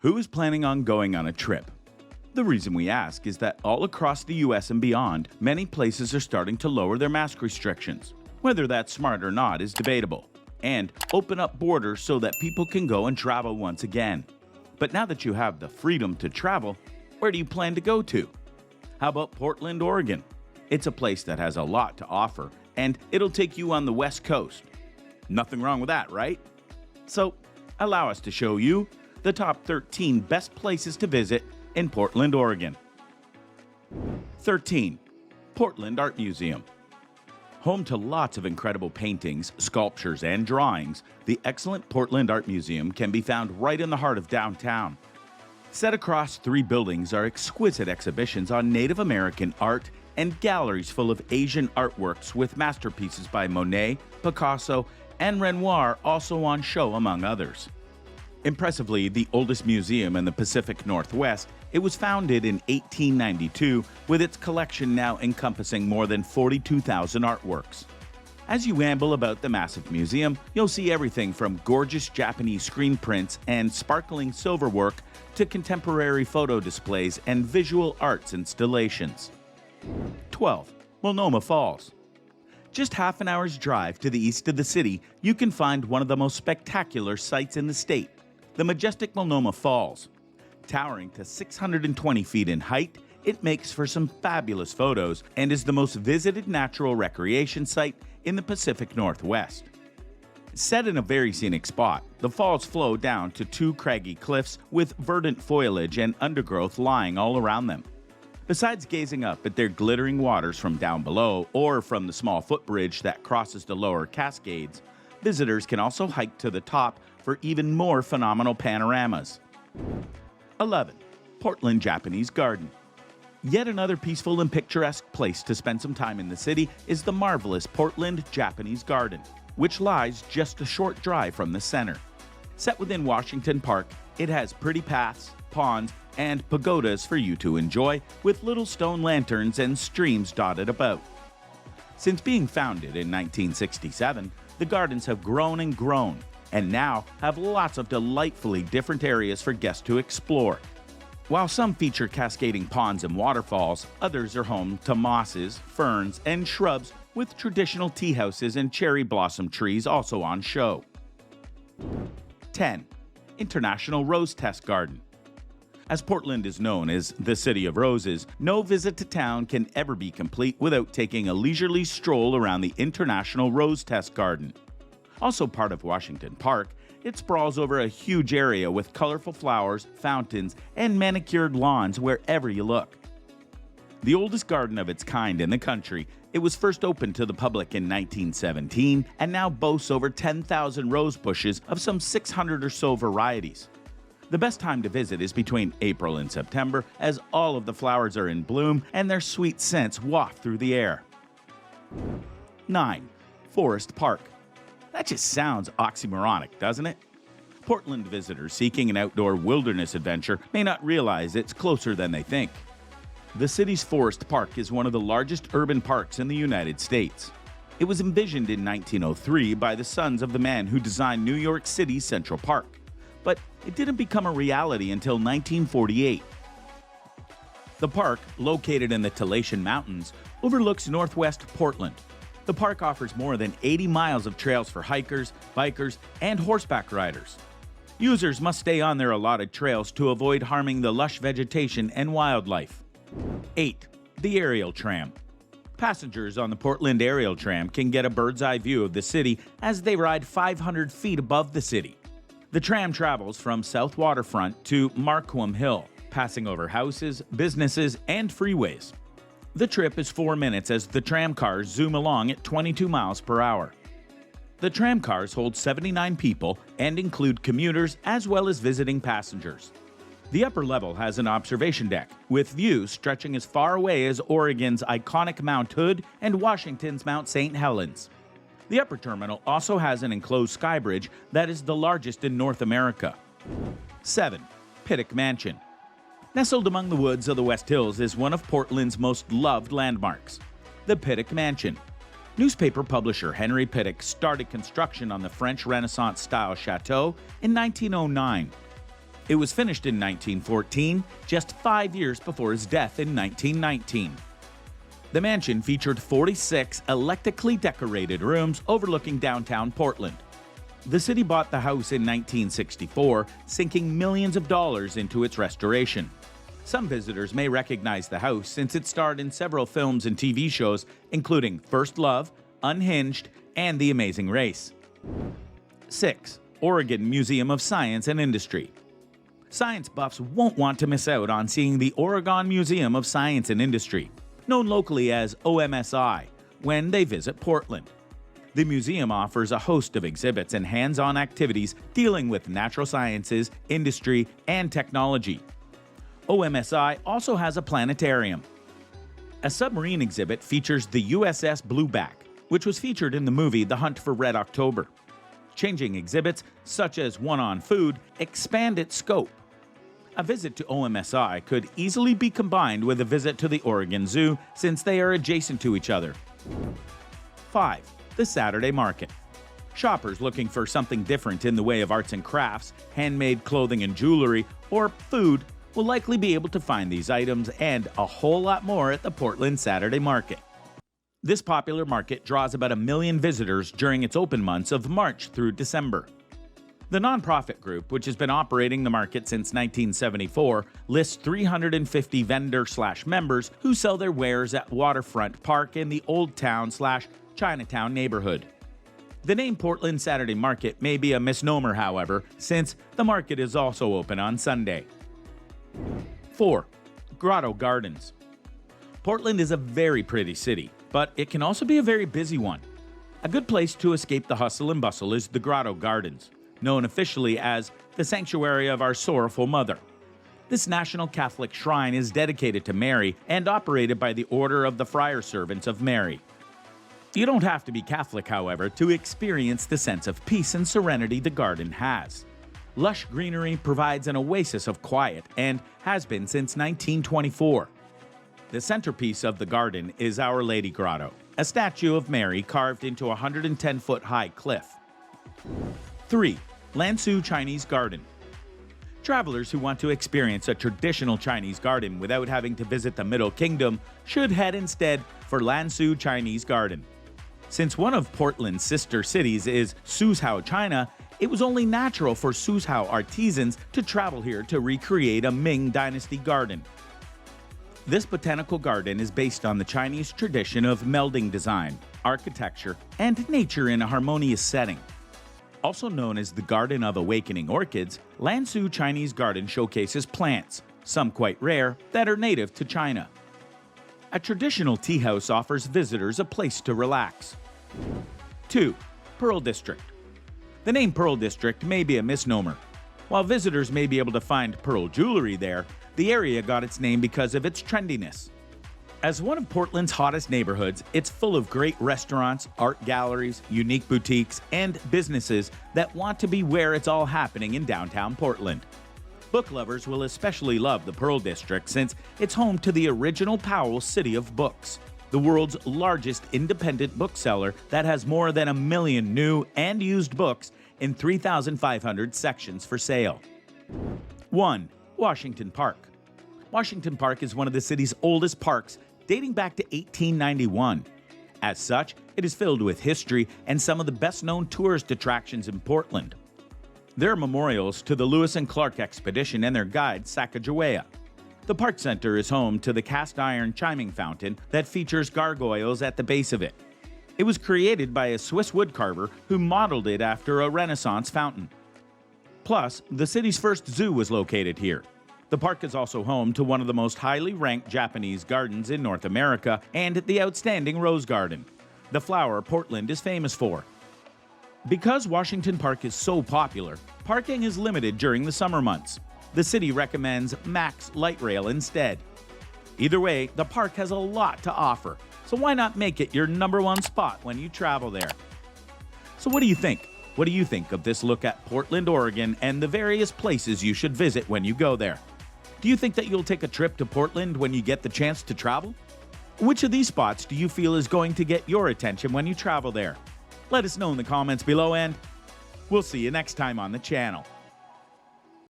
Who is planning on going on a trip? The reason we ask is that all across the US and beyond, many places are starting to lower their mask restrictions. Whether that's smart or not is debatable, and open up borders so that people can go and travel once again. But now that you have the freedom to travel, where do you plan to go to? How about Portland, Oregon? It's a place that has a lot to offer, and it'll take you on the West Coast. Nothing wrong with that, right? So, allow us to show you the top 13 best places to visit in Portland, Oregon. 13. Portland Art Museum. Home to lots of incredible paintings, sculptures, and drawings, the excellent Portland Art Museum can be found right in the heart of downtown. Set across 3 buildings are exquisite exhibitions on Native American art and galleries full of Asian artworks with masterpieces by Monet, Picasso, and Renoir also on show, among others. Impressively, the oldest museum in the Pacific Northwest, it was founded in 1892 with its collection now encompassing more than 42,000 artworks. As you amble about the massive museum, you'll see everything from gorgeous Japanese screen prints and sparkling silverwork to contemporary photo displays and visual arts installations. 12. Multnomah Falls. Just half an hour's drive to the east of the city, you can find one of the most spectacular sights in the state, the majestic Multnomah Falls. Towering to 620 feet in height, it makes for some fabulous photos and is the most visited natural recreation site in the Pacific Northwest. Set in a very scenic spot, the falls flow down to 2 craggy cliffs with verdant foliage and undergrowth lying all around them. Besides gazing up at their glittering waters from down below or from the small footbridge that crosses the lower Cascades, visitors can also hike to the top for even more phenomenal panoramas. 11. Portland Japanese Garden. Yet another peaceful and picturesque place to spend some time in the city is the marvelous Portland Japanese Garden, which lies just a short drive from the center. Set within Washington Park, it has pretty paths, ponds, and pagodas for you to enjoy, with little stone lanterns and streams dotted about. Since being founded in 1967, the gardens have grown and grown, and now have lots of delightfully different areas for guests to explore. While some feature cascading ponds and waterfalls, others are home to mosses, ferns, and shrubs with traditional tea houses and cherry blossom trees also on show. 10. International Rose Test Garden. As Portland is known as the City of Roses, no visit to town can ever be complete without taking a leisurely stroll around the International Rose Test Garden. Also part of Washington Park, it sprawls over a huge area with colorful flowers, fountains, and manicured lawns wherever you look. The oldest garden of its kind in the country, it was first opened to the public in 1917 and now boasts over 10,000 rose bushes of some 600 or so varieties. The best time to visit is between April and September, as all of the flowers are in bloom and their sweet scents waft through the air. 9. Forest Park. That just sounds oxymoronic, doesn't it? Portland visitors seeking an outdoor wilderness adventure may not realize it's closer than they think. The city's Forest Park is one of the largest urban parks in the United States. It was envisioned in 1903 by the sons of the man who designed New York City's Central Park, but it didn't become a reality until 1948. The park, located in the Tualatin Mountains, overlooks northwest Portland. The park offers more than 80 miles of trails for hikers, bikers, and horseback riders. Users must stay on their allotted trails to avoid harming the lush vegetation and wildlife. 8. The Aerial Tram. Passengers on the Portland Aerial Tram can get a bird's-eye view of the city as they ride 500 feet above the city. The tram travels from South Waterfront to Marquam Hill, passing over houses, businesses, and freeways. The trip is 4 minutes as the tram cars zoom along at 22 miles per hour. The tram cars hold 79 people and include commuters as well as visiting passengers. The upper level has an observation deck, with views stretching as far away as Oregon's iconic Mount Hood and Washington's Mount St. Helens. The upper terminal also has an enclosed skybridge that is the largest in North America. 7. Pittock Mansion. Nestled among the woods of the West Hills is one of Portland's most loved landmarks, the Pittock Mansion. Newspaper publisher Henry Pittock started construction on the French Renaissance-style chateau in 1909. It was finished in 1914, just 5 years before his death in 1919. The mansion featured 46 eclectically decorated rooms overlooking downtown Portland. The city bought the house in 1964, sinking millions of dollars into its restoration. Some visitors may recognize the house since it starred in several films and TV shows, including First Love, Unhinged, and The Amazing Race. 6. Oregon Museum of Science and Industry. Science buffs won't want to miss out on seeing the Oregon Museum of Science and Industry, known locally as OMSI, when they visit Portland. The museum offers a host of exhibits and hands-on activities dealing with natural sciences, industry, and technology. OMSI also has a planetarium. A submarine exhibit features the USS Blueback, which was featured in the movie The Hunt for Red October. Changing exhibits, such as one on food, expand its scope. A visit to OMSI could easily be combined with a visit to the Oregon Zoo since they are adjacent to each other. 5. The Saturday Market. Shoppers looking for something different in the way of arts and crafts, handmade clothing and jewelry, or food will likely be able to find these items and a whole lot more at the Portland Saturday Market. This popular market draws about 1 million visitors during its open months of March through December. The nonprofit group, which has been operating the market since 1974, lists 350 vendor/members who sell their wares at Waterfront Park in the Old Town/Chinatown neighborhood. The name Portland Saturday Market may be a misnomer, however, since the market is also open on Sunday. 4. Grotto Gardens. Portland is a very pretty city, but it can also be a very busy one. A good place to escape the hustle and bustle is the Grotto Gardens, known officially as the Sanctuary of Our Sorrowful Mother. This national Catholic shrine is dedicated to Mary and operated by the Order of the Friar Servants of Mary. You don't have to be Catholic, however, to experience the sense of peace and serenity the garden has. Lush greenery provides an oasis of quiet and has been since 1924. The centerpiece of the garden is Our Lady Grotto, a statue of Mary carved into a 110-foot-high cliff. 3. Lanzhou Chinese Garden. Travelers who want to experience a traditional Chinese garden without having to visit the Middle Kingdom should head instead for Lanzhou Chinese Garden. Since one of Portland's sister cities is Suzhou, China, it was only natural for Suzhou artisans to travel here to recreate a Ming Dynasty garden. This botanical garden is based on the Chinese tradition of melding design, architecture, and nature in a harmonious setting. Also known as the Garden of Awakening Orchids, Lanzhou Chinese Garden showcases plants, some quite rare, that are native to China. A traditional tea house offers visitors a place to relax. 2. Pearl District. The name Pearl District may be a misnomer. While visitors may be able to find pearl jewelry there, the area got its name because of its trendiness. As one of Portland's hottest neighborhoods, it's full of great restaurants, art galleries, unique boutiques, and businesses that want to be where it's all happening in downtown Portland. Book lovers will especially love the Pearl District since it's home to the original Powell City of Books, the world's largest independent bookseller that has more than 1 million new and used books in 3,500 sections for sale. 1. Washington Park. Washington Park is one of the city's oldest parks, dating back to 1891. As such, it is filled with history and some of the best-known tourist attractions in Portland. There are memorials to the Lewis and Clark expedition and their guide, Sacagawea. The park center is home to the cast-iron chiming fountain that features gargoyles at the base of it. It was created by a Swiss woodcarver who modeled it after a Renaissance fountain. Plus, the city's first zoo was located here. The park is also home to one of the most highly ranked Japanese gardens in North America and the outstanding Rose Garden, the flower Portland is famous for. Because Washington Park is so popular, parking is limited during the summer months. The city recommends Max Light Rail instead. Either way, the park has a lot to offer, so why not make it your #1 spot when you travel there? So what do you think? What do you think of this look at Portland, Oregon, and the various places you should visit when you go there? Do you think that you'll take a trip to Portland when you get the chance to travel? Which of these spots do you feel is going to get your attention when you travel there? Let us know in the comments below, and we'll see you next time on the channel.